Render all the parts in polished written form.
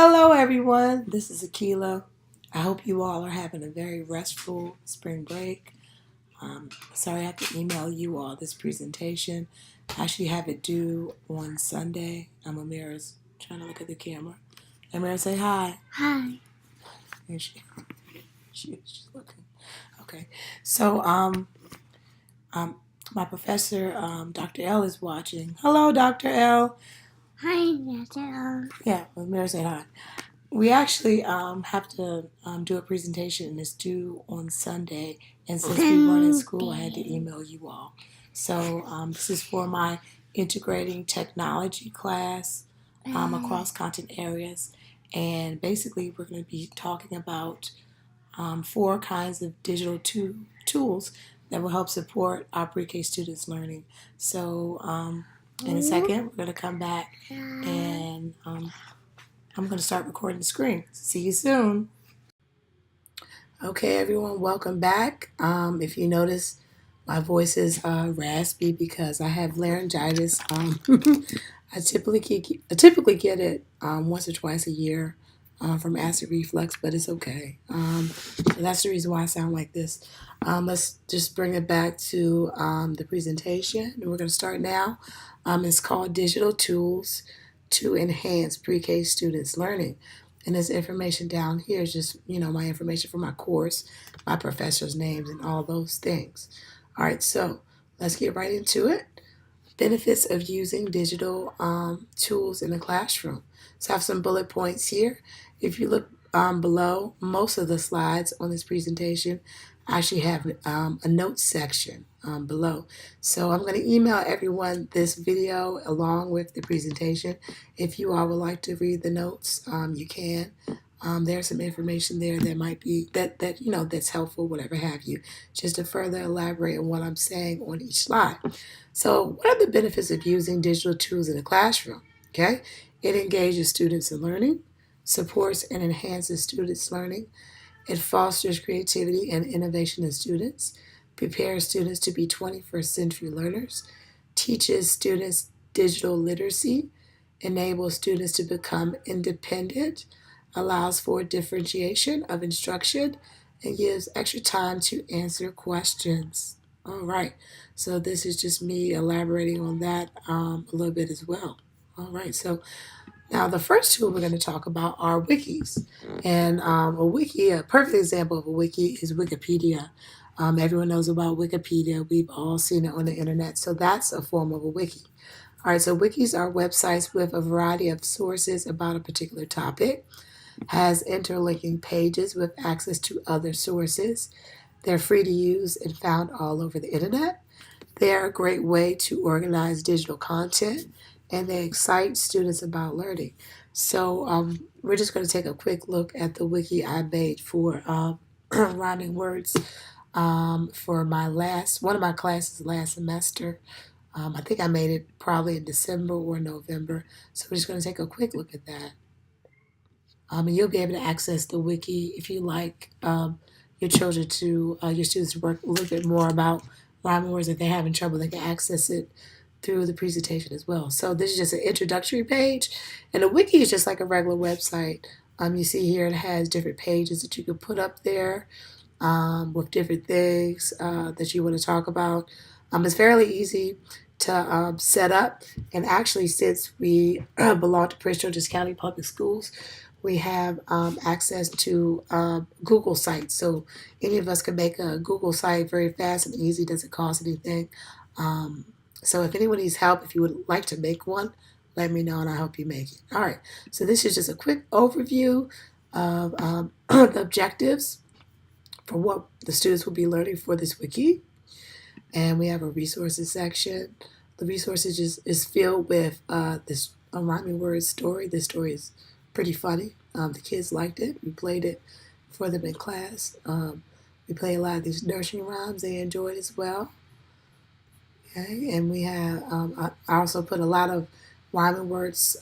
Hello, everyone. This is Akila. I hope you all are having a very restful spring break. Sorry I have to email you all this presentation. I actually have it due on Sunday. Amira's trying to look at the camera. Amira, say hi. Hi. And she's looking. Okay. So, um, my professor, Dr. L, is watching. Hello, Dr. L. Hi, Dr. Yeah, Amira said hi. We actually have to do a presentation, and it's due on Sunday. And since we weren't in school, I had to email you all. So this is for my integrating technology class across content areas. And basically, we're going to be talking about four kinds of digital tools that will help support our pre-K students' learning. So in a second, we're going to come back and I'm going to start recording the screen. See you soon. Okay, everyone, welcome back. If you notice, my voice is raspy because I have laryngitis. I typically get it once or twice a year from acid reflux, but it's okay. So that's the reason why I sound like this. Let's just bring it back to the presentation. We're going to start now. It's called Digital Tools to Enhance Pre-K Students' Learning. And this information down here is just, my information for my course, my professor's names, and all those things. All right, so let's get right into it. Benefits of using digital tools in the classroom. So I have some bullet points here. If you look below, most of the slides on this presentation actually have a notes section below. So I'm going to email everyone this video along with the presentation. If you all would like to read the notes, you can. There's some information there that might be that's helpful, whatever have you, just to further elaborate on what I'm saying on each slide. So, what are the benefits of using digital tools in the classroom? Okay, it engages students in learning, supports and enhances students' learning, it fosters creativity and innovation in students, prepares students to be 21st century learners, teaches students digital literacy, enables students to become independent, allows for differentiation of instruction, and gives extra time to answer questions. All right, so this is just me elaborating on that a little bit as well. All right, so now the first two we're going to talk about are wikis. And a perfect example of a wiki is Wikipedia. Everyone knows about Wikipedia. We've all seen it on the internet. So that's a form of a wiki. All right, so wikis are websites with a variety of sources about a particular topic, has interlinking pages with access to other sources. They're free to use and found all over the internet. They're a great way to organize digital content and they excite students about learning. So we're just going to take a quick look at the wiki I made for rhyming words for one of my classes last semester. I think I made it probably in December or November. So we're just going to take a quick look at that. And you'll be able to access the wiki if you like your students to work a little bit more about rhyming words. If they're having trouble, they can access it through the presentation as well. So this is just an introductory page, and a wiki is just like a regular website. You see here it has different pages that you can put up there with different things that you want to talk about. It's fairly easy to set up, and actually, since we belong to Prince George's County Public Schools, we have access to Google sites. So any of us can make a Google site very fast and easy, doesn't cost anything. Um, so if anyone needs help, if you would like to make one, let me know and I'll help you make it. All right, so this is just a quick overview of the objectives for what the students will be learning for this wiki. And we have a resources section. The resources is filled with this a rhyming word story. This story is pretty funny. The kids liked it. We played it for them in class. We play a lot of these nursery rhymes. They enjoyed as well. Okay, and we have I also put a lot of rhyming words,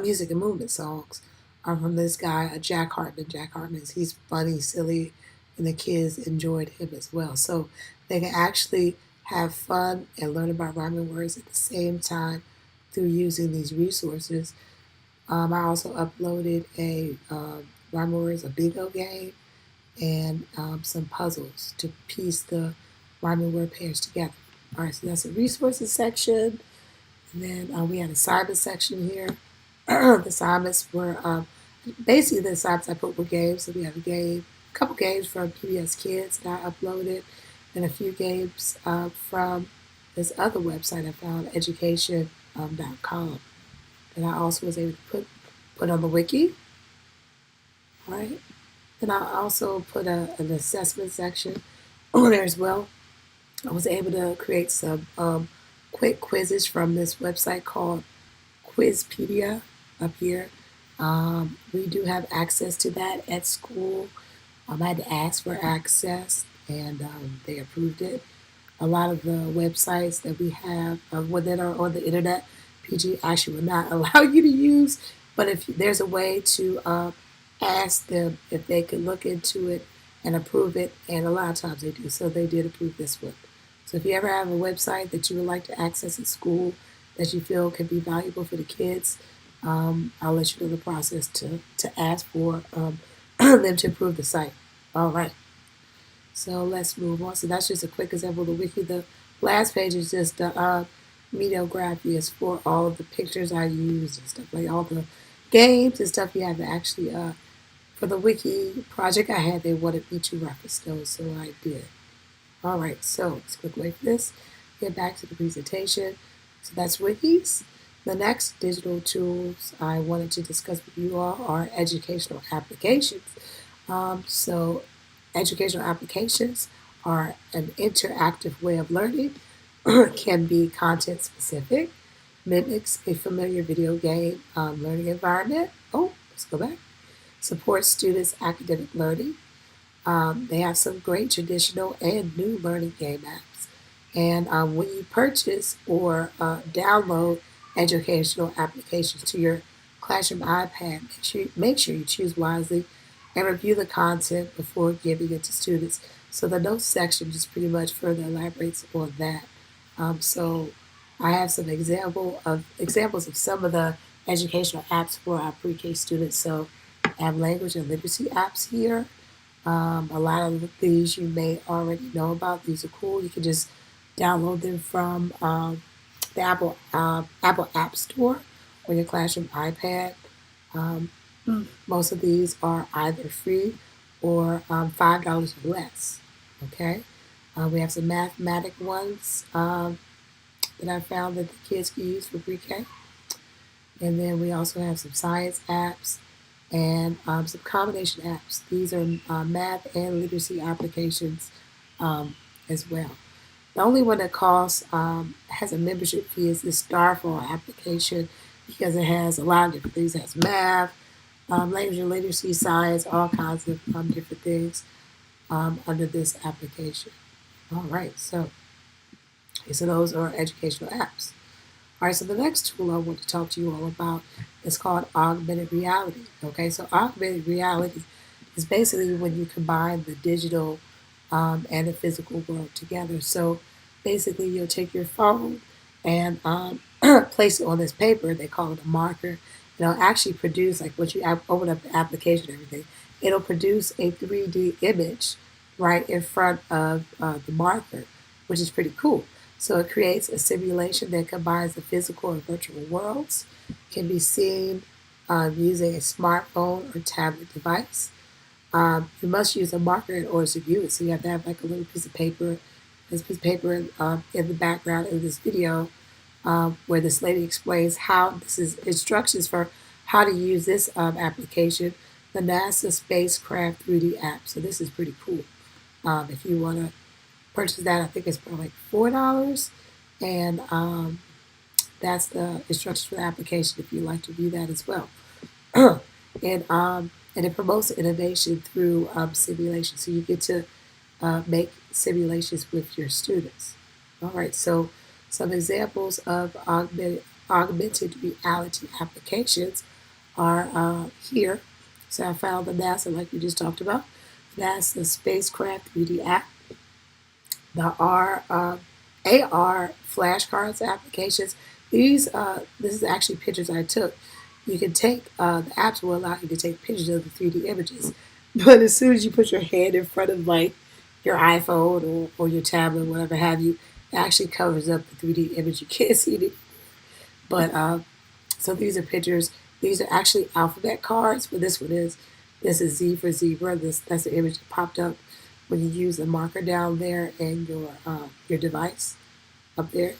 music and movement songs from this guy, Jack Hartman. Jack Hartman, he's funny, silly, and the kids enjoyed him as well. So they can actually have fun and learn about rhyming words at the same time through using these resources. I also uploaded a Rhymeword's a bingo game and some puzzles to piece the rhyming word pairs together. All right, so that's the resources section. And then we had assignment section here. The assignments were basically the assignments I put were games. So we have a couple games from PBS Kids that I uploaded, and a few games from this other website I found, education.com, that I also was able to put on the wiki. All right. Then I also put an assessment section on there as well. I was able to create some quick quizzes from this website called Quizpedia up here. We do have access to that at school. I had to ask for access, and they approved it. A lot of the websites that we have that are on the internet, PG actually will not allow you to use. But if there's a way to ask them if they could look into it and approve it, and a lot of times they do. So they did approve this one. So if you ever have a website that you would like to access at school that you feel could be valuable for the kids, I'll let you know the process to ask for them to approve the site. All right. So let's move on. So that's just a quick example of the wiki. The last page is just the mediography is for all of the pictures I use and stuff, like all the games and stuff you have to actually for the wiki project I had, they wanted me to reference those, so I did. All right, so let's quick wait for this. Get back to the presentation. So that's wikis. The next digital tools I wanted to discuss with you all are educational applications. So educational applications are an interactive way of learning, can be content specific, mimics a familiar video game learning environment. Oh, let's go back. Supports students' academic learning. They have some great traditional and new learning game apps. And when you purchase or download educational applications to your classroom iPad, make sure you choose wisely and review the content before giving it to students. So the notes section just pretty much further elaborates on that. So I have some examples of some of the educational apps for our pre-K students. So I have language and literacy apps here. A lot of these you may already know about. These are cool. You can just download them from the Apple App Store or your classroom iPad. Um, Most of these are either free or $5 or less. Okay. We have some mathematic ones that I found that the kids can use for pre-K. And then we also have some science apps and some combination apps. These are math and literacy applications as well. The only one that costs has a membership fee is the Starfall application because it has a lot of different things. It has math, language and literacy, science, all kinds of different things under this application. All right, so those are educational apps. All right, so the next tool I want to talk to you all about is called augmented reality. Okay, so augmented reality is basically when you combine the digital and the physical world together. So basically, you'll take your phone and place it on this paper. They call it a marker. It'll actually produce, like once you open up the application and everything, it'll produce a 3D image right in front of the marker, which is pretty cool. So it creates a simulation that combines the physical and virtual worlds, can be seen using a smartphone or tablet device. You must use a marker in order to view it. So you have to have like a little piece of paper, this piece of paper in the background of this video where this lady explains how this is instructions for how to use this application, the NASA Spacecraft 3D app. So this is pretty cool. If you want to purchase that, I think it's probably like $4, and that's the instructions for the application if you'd like to view that as well. And it promotes innovation through simulation, so you get to make simulations with your students. All right, so some examples of augmented reality applications are here. So I found the NASA, like we just talked about, NASA Spacecraft 3D app, the AR flashcards applications. This is actually pictures I took. you can take, the apps will allow you to take pictures of the 3D images. But as soon as you put your hand in front of like your iPhone or your tablet, whatever have you, it actually covers up the 3D image. You can't see it. But so these are pictures. These are actually alphabet cards. But this is Z for zebra. That's the image that popped up when you use the marker down there in your device up there.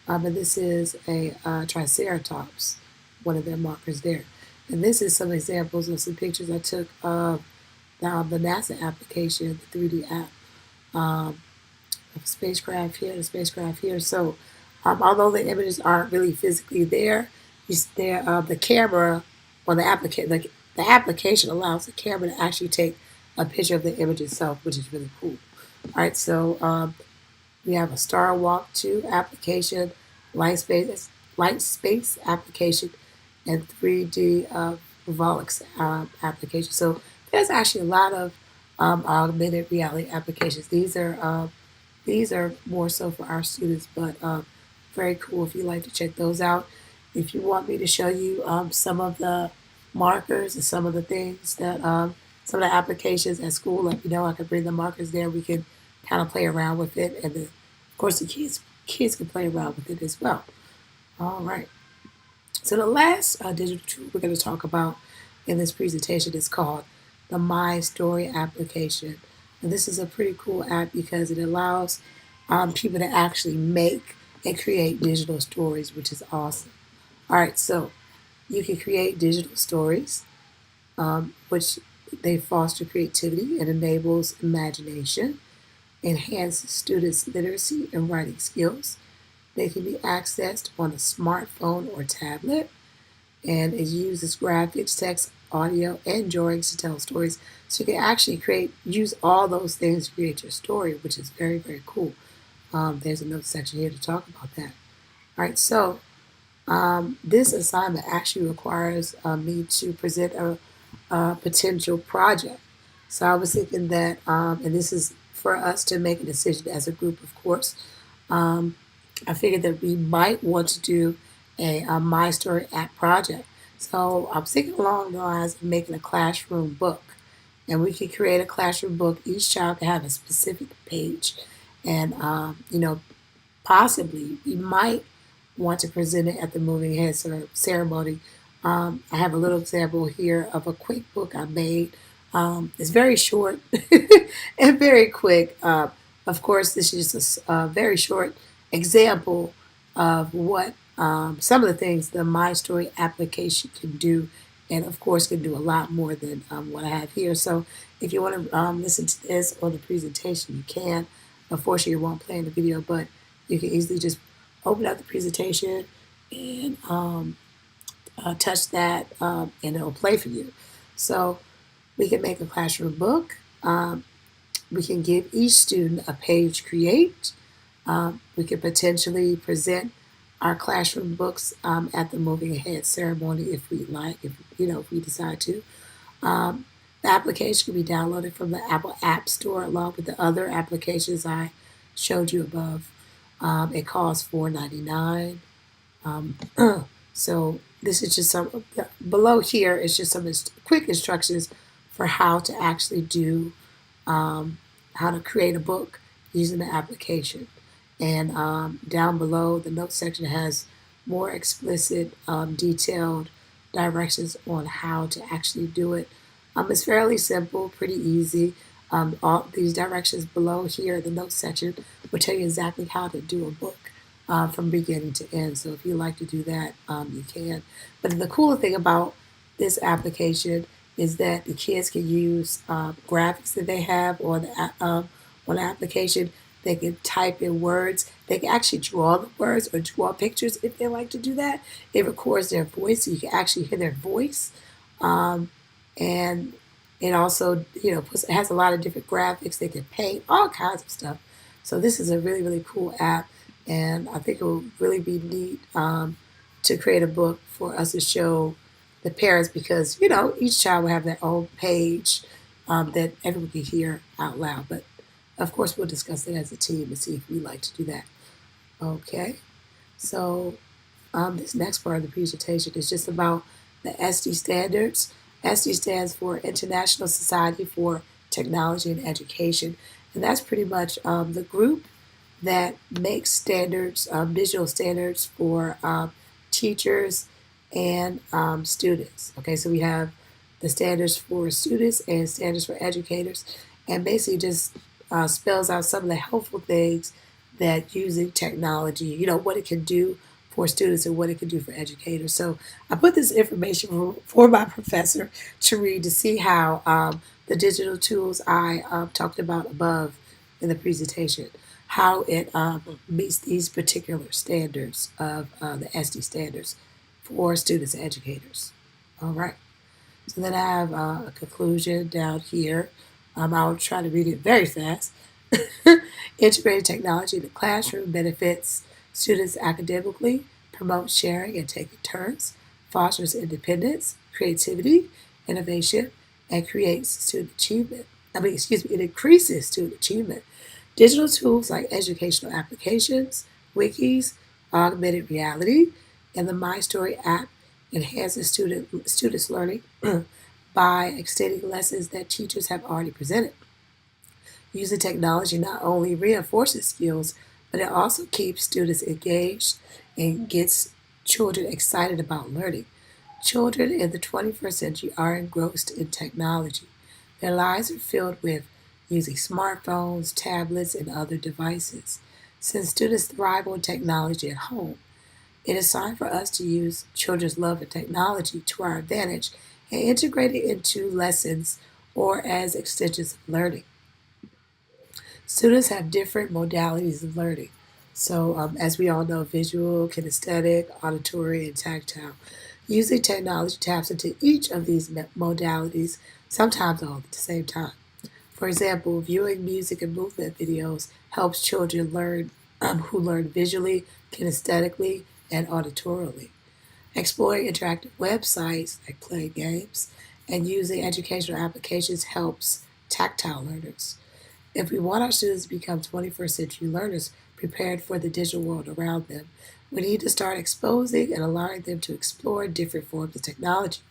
And this is a Triceratops, one of their markers there. And this is some examples of some pictures I took of the NASA application, the 3D app, of spacecraft here, the spacecraft here. So although the images aren't really physically there, the camera or the application allows the camera to actually take a picture of the image itself, which is really cool. All right, so we have a Star Walk 2 application, light space application, and 3D Volix application. So there's actually a lot of augmented reality applications. These are more so for our students, but very cool if you'd like to check those out. If you want me to show you some of the markers and some of the things that some of the applications at school, let me know. I can bring the markers there. We can kind of play around with it, and then, of course the kids can play around with it as well. All right. So the last digital tool we're going to talk about in this presentation is called the My Story application. And this is a pretty cool app because it allows people to actually make and create digital stories, which is awesome. All right, so you can create digital stories, which they foster creativity and enables imagination, enhance students' literacy and writing skills. They can be accessed on a smartphone or tablet, and it uses graphics, text, audio, and drawings to tell stories. So you can actually use all those things to create your story, which is very, very cool. There's another section here to talk about that. All right, so this assignment actually requires me to present a potential project. So I was thinking that, and this is for us to make a decision as a group, of course. I figured that we might want to do a My Story app project. So I'm thinking along the lines of making a classroom book. And we could create a classroom book. Each child can have a specific page. And, possibly we might want to present it at the moving ahead ceremony. I have a little example here of a quick book I made. It's very short and very quick. Of course, this is just a very short example of what some of the things the My Story application can do, and of course can do a lot more than what I have here. So if you want to listen to this or the presentation, you can. Unfortunately, it won't play in the video, but you can easily just open up the presentation and touch that, and it'll play for you. So we can make a classroom book. We can give each student a page create. We could potentially present our classroom books at the moving ahead ceremony if we like, if we decide to. The application can be downloaded from the Apple App Store along with the other applications I showed you above. It costs $4.99. So this is just some, below here is just some quick instructions for how to actually do, how to create a book using the application. And down below, the notes section has more explicit, detailed directions on how to actually do it. It's fairly simple, pretty easy. All these directions below here, the notes section, will tell you exactly how to do a book from beginning to end. So if you like to do that, you can. But the cool thing about this application is that the kids can use graphics that they have on the application. They can type in words. They can actually draw the words or draw pictures if they like to do that. It records their voice, so you can actually hear their voice. And it also, it has a lot of different graphics. They can paint all kinds of stuff. So this is a really, really cool app, and I think it will really be neat to create a book for us to show the parents because, each child will have their own page that everyone can hear out loud. But of course, we'll discuss it as a team and see if we like to do that. Okay, so this next part of the presentation is just about the SD standards. SD stands for International Society for Technology and Education, and that's pretty much the group that makes standards, digital standards for teachers and students. Okay, so we have the standards for students and standards for educators, and basically just spells out some of the helpful things that using technology, what it can do for students and what it can do for educators. So I put this information for my professor to read to see how the digital tools I talked about above in the presentation, how it meets these particular standards of the SD standards for students and educators. All right. So then I have a conclusion down here. I'll try to read it very fast. Integrated technology in the classroom benefits students academically, promotes sharing and taking turns, fosters independence, creativity, innovation, and creates student achievement. It increases student achievement. Digital tools like educational applications, wikis, augmented reality, and the My Story app enhances students' learning by extending lessons that teachers have already presented. Using technology not only reinforces skills, but it also keeps students engaged and gets children excited about learning. Children in the 21st century are engrossed in technology. Their lives are filled with using smartphones, tablets, and other devices. Since students thrive on technology at home, it is time for us to use children's love of technology to our advantage and integrate it into lessons or as extensions of learning. Students have different modalities of learning. So, as we all know, visual, kinesthetic, auditory, and tactile. Using technology taps into each of these modalities, sometimes all at the same time. For example, viewing music and movement videos helps children learn who learn visually, kinesthetically, and auditorily. Exploring interactive websites like playing games and using educational applications helps tactile learners. If we want our students to become 21st century learners prepared for the digital world around them, we need to start exposing and allowing them to explore different forms of technology.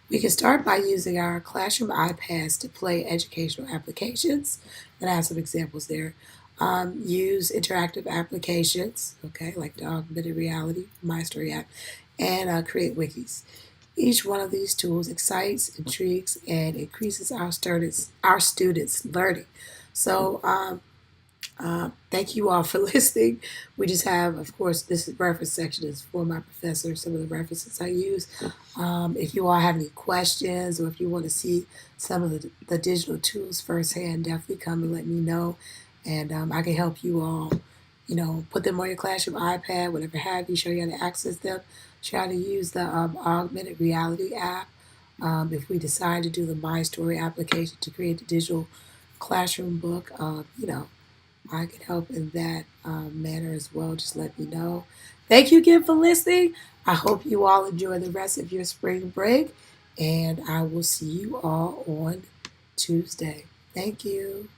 We can start by using our classroom iPads to play educational applications, and I have some examples there. Use interactive applications, okay, like the augmented reality, My Story app, and create wikis. Each one of these tools excites, intrigues, and increases our students' learning. So, thank you all for listening. We just have, of course, this reference section is for my professor, some of the references I use. If you all have any questions or if you want to see some of the digital tools firsthand, definitely come and let me know. And I can help you all, put them on your classroom iPad, whatever have you, show you how to access them, show you how to use the augmented reality app. If we decide to do the My Story application to create the digital classroom book, I can help in that manner as well. Just let me know. Thank you again for listening. I hope you all enjoy the rest of your spring break, and I will see you all on Tuesday. Thank you.